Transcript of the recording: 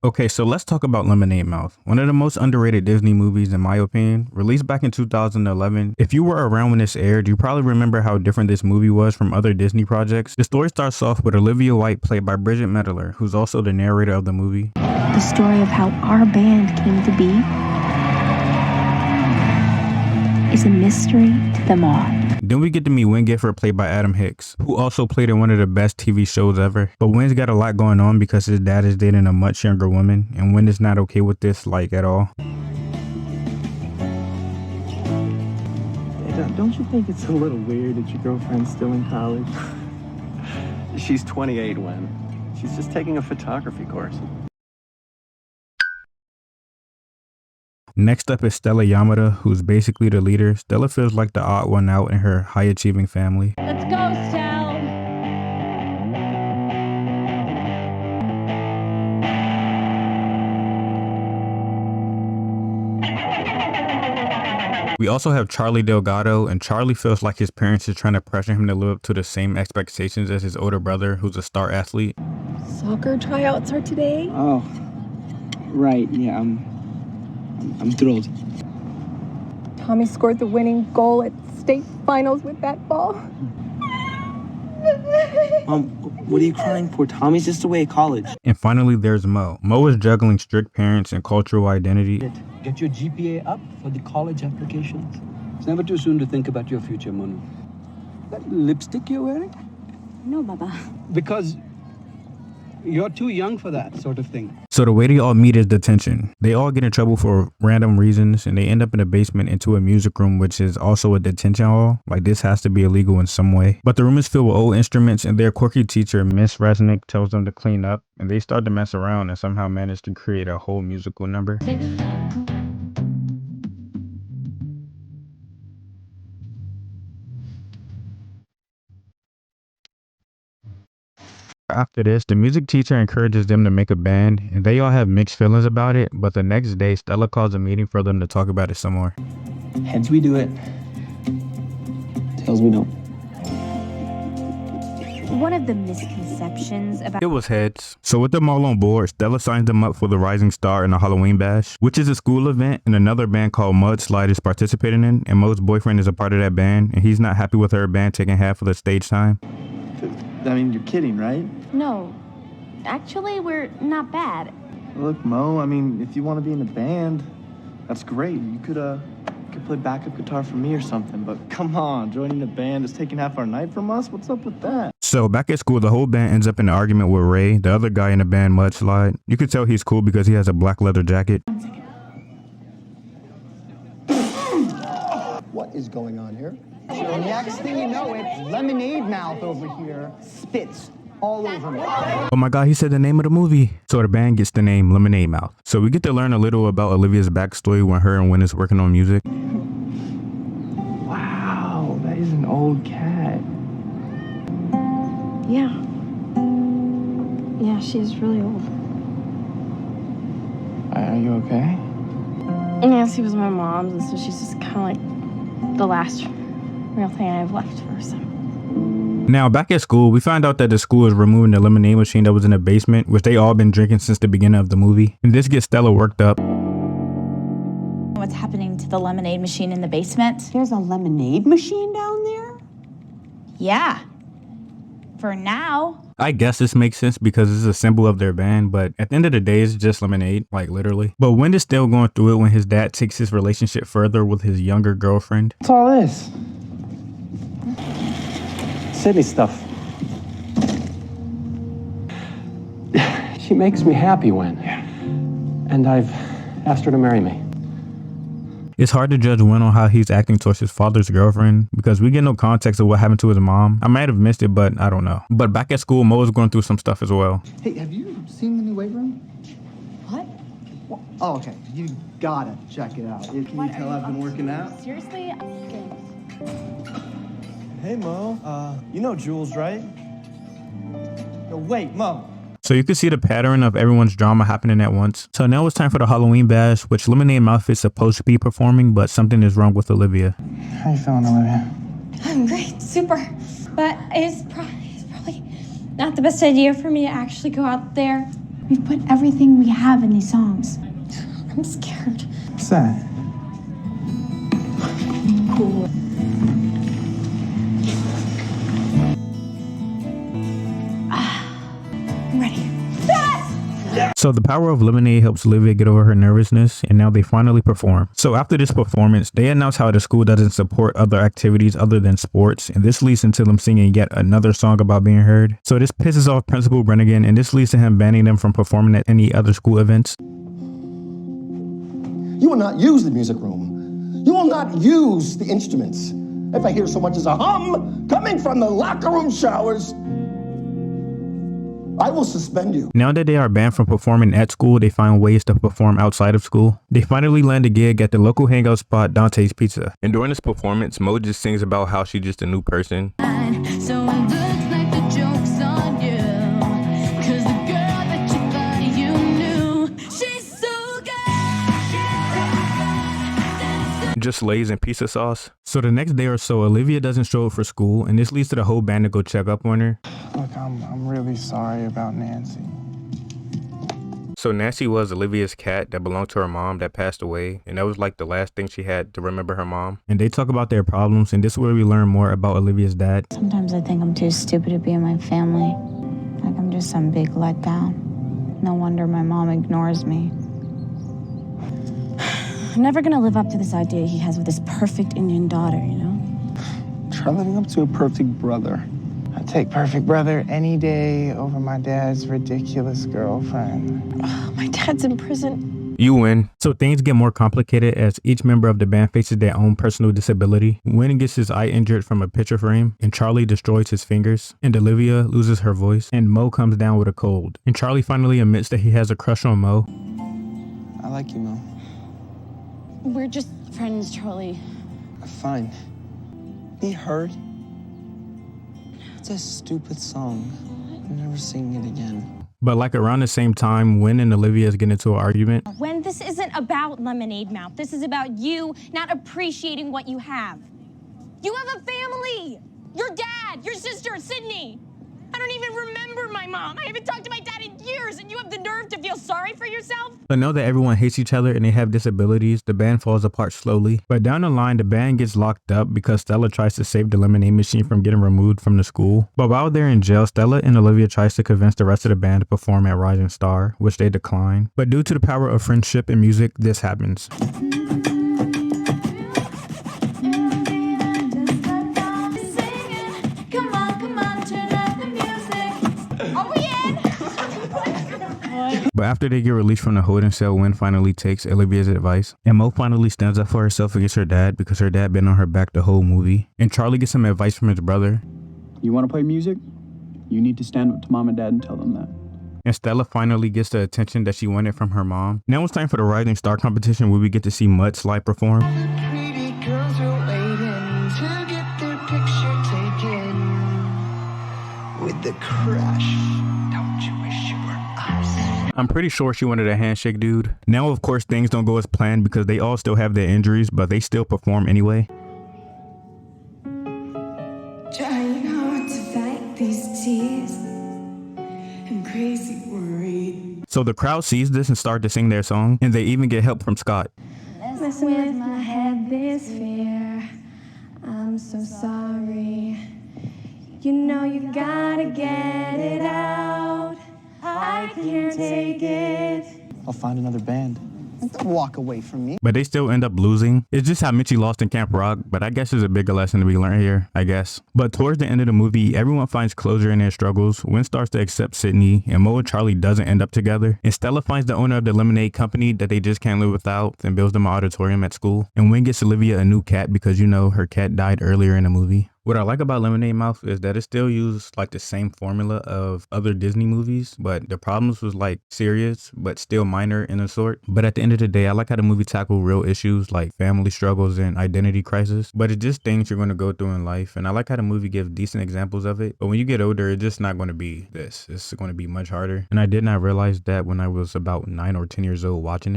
Okay, so let's talk about Lemonade Mouth, one of the most underrated Disney movies in my opinion, released back in 2011. If you were around when this aired, you probably remember how different this movie was from other Disney projects. The story starts off with Olivia White, played by Bridget Medler, who's also the narrator of the movie. The story of how our band came to be is a mystery to them all. Then we get to meet Win Gifford, played by Adam Hicks, who also played in one of the best TV shows ever. But Win's got a lot going on because his dad is dating a much younger woman, and Win is not okay with this, like, at all. Hey, don't you think it's a little weird that your girlfriend's still in college? She's 28, Win. She's just taking a photography course. Next up is Stella Yamada, who's basically the leader. Stella feels like the odd one out in her high-achieving family. Let's go, Stell. We also have Charlie Delgado, and Charlie feels like his parents are trying to pressure him to live up to the same expectations as his older brother, who's a star athlete. Soccer tryouts are today? Oh, right. Yeah, I'm thrilled. Tommy scored the winning goal at state finals with that ball. What are you crying for? Tommy's just away at college. And finally, there's Mo. Mo is juggling strict parents and cultural identity. Get your GPA up for the college applications. It's never too soon to think about your future, Monu. That lipstick you're wearing? No, Baba. Because you're too young for that sort of thing. So the way they all meet is detention. They all get in trouble for random reasons, and they end up in a basement into a music room, which is also a detention hall. Like, this has to be illegal in some way. But the room is filled with old instruments, and their quirky teacher, Miss Resnick, tells them to clean up, and they start to mess around and somehow manage to create a whole musical number. After this, the music teacher encourages them to make a band, and they all have mixed feelings about it, but the next day, Stella calls a meeting for them to talk about it some more. Heads we do it. Tails we don't. One of the misconceptions about It was heads. So with them all on board, Stella signs them up for the Rising Star and the Halloween Bash, which is a school event, and another band called Mudslide is participating in, and Mo's boyfriend is a part of that band, and he's not happy with her band taking half of the stage time. I mean, you're kidding, right? No. Actually, we're not bad. Look, Mo, I mean, if you want to be in a band, that's great. You could play backup guitar for me or something, but come on, joining the band is taking half our night from us? What's up with that? So back at school, the whole band ends up in an argument with Ray, the other guy in the band, Mudslide. You could tell he's cool because he has a black leather jacket. What is going on here? The next thing you know, it's Lemonade Mouth over here. Spits all over me. Oh my god, he said the name of the movie. So the band gets the name Lemonade Mouth. So we get to learn a little about Olivia's backstory when her and Win is working on music. Wow, that is an old cat. Yeah. Yeah, she's really old. Are you okay? Nancy was my mom's, and so she's just kind of like the last real thing I have left for. So. Now, back at school, we find out that the school is removing the lemonade machine that was in the basement, which they all been drinking since the beginning of the movie. And this gets Stella worked up. What's happening to the lemonade machine in the basement? There's a lemonade machine down there? Yeah. For now. I guess this makes sense because it's a symbol of their band, but at the end of the day, it's just lemonade, like literally. But Win is still going through it when his dad takes his relationship further with his younger girlfriend. What's all this? Silly stuff. She makes me happy, Win. And I've asked her to marry me. It's hard to judge Win on how he's acting towards his father's girlfriend because we get no context of what happened to his mom. I might have missed it, but I don't know. But back at school, Mo is going through some stuff as well. Hey, have you seen the new weight room? What? Oh, okay. You gotta check it out. Can you tell I've been working out? Seriously? Hey, Mo, you know Jules, right? No, wait, Mo. So you can see the pattern of everyone's drama happening at once. So now it's time for the Halloween Bash, which Lemonade Mouth is supposed to be performing, but something is wrong with Olivia. How you feeling, Olivia? I'm great, super. But it's probably not the best idea for me to actually go out there We've put everything we have in these songs. I'm scared. What's that? Cool. I'm ready. So the power of Lemonade helps Olivia get over her nervousness, and now they finally perform. So after this performance, they announce how the school doesn't support other activities other than sports, and this leads into them singing yet another song about being heard. So this pisses off Principal Brennigan, and this leads to him banning them from performing at any other school events. You will not use the music room. You will not use the instruments. If I hear so much as a hum coming from the locker room showers, I will suspend you. Now that they are banned from performing at school, they find ways to perform outside of school. They finally land a gig at the local hangout spot, Dante's Pizza. And during this performance, Mo just sings about how she's just a new person. So it looks like the joke's on you, 'cause the girl that you thought you knew, she's so good. Just lays in pizza sauce. So the next day or so, Olivia doesn't show up for school, and this leads to the whole band to go check up on her. Look, I'm really sorry about Nancy. So Nancy was Olivia's cat that belonged to her mom that passed away, and that was like the last thing she had to remember her mom. And they talk about their problems, and this is where we learn more about Olivia's dad. Sometimes I think I'm too stupid to be in my family. Like I'm just some big letdown. No wonder my mom ignores me. I'm never gonna live up to this idea he has with this perfect Indian daughter, you know? Try living up to a perfect brother. I'd take perfect brother any day over my dad's ridiculous girlfriend. My dad's in prison. You win. So things get more complicated as each member of the band faces their own personal disability. Win gets his eye injured from a picture frame, and Charlie destroys his fingers, and Olivia loses her voice, and Mo comes down with a cold. And Charlie finally admits that he has a crush on Mo. I like you, Mo. We're just friends, Charlie. Fine. Be heard. It's a stupid song. I'm never singing it again. But like around the same time, Win and Olivia get into an argument. When this isn't about Lemonade Mouth, this is about you not appreciating what you have. You have a family. Your dad, your sister, Sydney. I don't even remember my mom. I haven't talked to my dad in years, and you have the nerve to feel sorry for yourself? But now that everyone hates each other and they have disabilities, the band falls apart slowly. But down the line, the band gets locked up because Stella tries to save the lemonade machine from getting removed from the school. But while they're in jail, Stella and Olivia tries to convince the rest of the band to perform at Rising Star, which they decline. But due to the power of friendship and music, this happens. But after they get released from the holding cell, Win finally takes Olivia's advice. And Mo finally stands up for herself against her dad because her dad been on her back the whole movie. And Charlie gets some advice from his brother. You want to play music? You need to stand up to mom and dad and tell them that. And Stella finally gets the attention that she wanted from her mom. Now it's time for the Rising Star competition where we get to see Mutt live perform. Pretty girls are waiting to get their picture taken with the crush. Don't you wish you were us? I'm pretty sure she wanted a handshake dude. Now of course things don't go as planned because they all still have their injuries, but they still perform anyway. Trying hard to fight these tears. I'm crazy worried. So the crowd sees this and start to sing their song, and they even get help from Scott. Messing with my head, this fear. I'm so sorry. You know you gotta get it out. I can't take it. I'll find another band. Don't walk away from me. But they still end up losing. It's just how Mitchie lost in Camp Rock, but I guess there's a bigger lesson to be learned here, I guess. But towards the end of the movie, everyone finds closure in their struggles. Win starts to accept Sydney, and Mo and Charlie doesn't end up together. And Stella finds the owner of the lemonade company that they just can't live without and builds them an auditorium at school. And Win gets Olivia a new cat because, you know, her cat died earlier in the movie. What I like about Lemonade Mouth is that it still used like the same formula of other Disney movies, but the problems was like serious, but still minor in a sort. But at the end of the day, I like how the movie tackled real issues like family struggles and identity crisis, but it's just things you're going to go through in life. And I like how the movie gives decent examples of it. But when you get older, it's just not going to be this. It's going to be much harder. And I did not realize that when I was about 9 or 10 years old watching it.